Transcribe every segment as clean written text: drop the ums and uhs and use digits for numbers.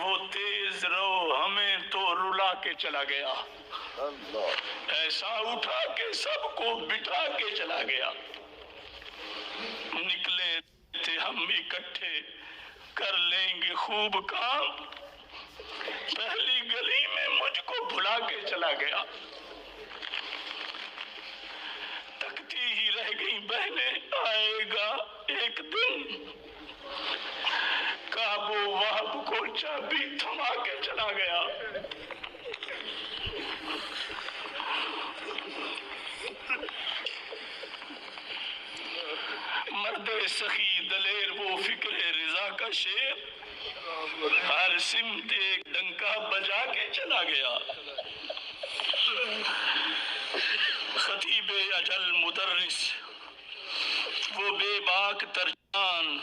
وہ تیز رو ہمیں تو رلا کے چلا گیا، ایسا اٹھا کے سب کو بٹھا کے چلا گیا۔ نکلے تھے ہم اکٹھے کر لیں گے خوب کام، پہلی گلی میں مجھ کو بھلا کے چلا گیا۔ تکتی ہی رہ گئی بہنیں آئے گا ایک دن، کعب و وہب کو چابی تھما کے چلا گیا۔ مرد سخی دلیر وہ فکر رضا کا شیر، ہر سمت ایک ڈنکا بجا کے چلا گیا۔ خطیب اجل مدرس وہ بے باک ترجمان،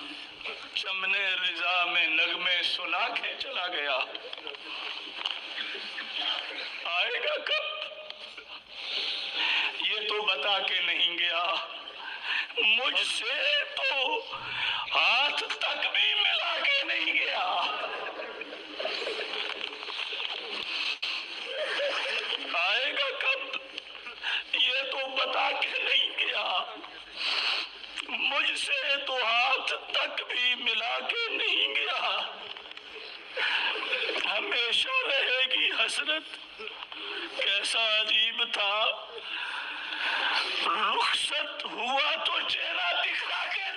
چمن رضا میں نغمے سنا کے چلا گیا۔ آئے گا کب یہ تو بتا کے نہیں گیا، مجھ سے تو ہاتھ تک بھی ملا کے نہیں گیا۔ آئے گا کب یہ تو بتا کے نہیں گیا، مجھ سے تو ہاتھ تک بھی ملا کے نہیں گیا۔ ہمیشہ رہے گی حسرت، کیسا عجیب تھا، رخصت ہوا تو چہرہ دکھلا کے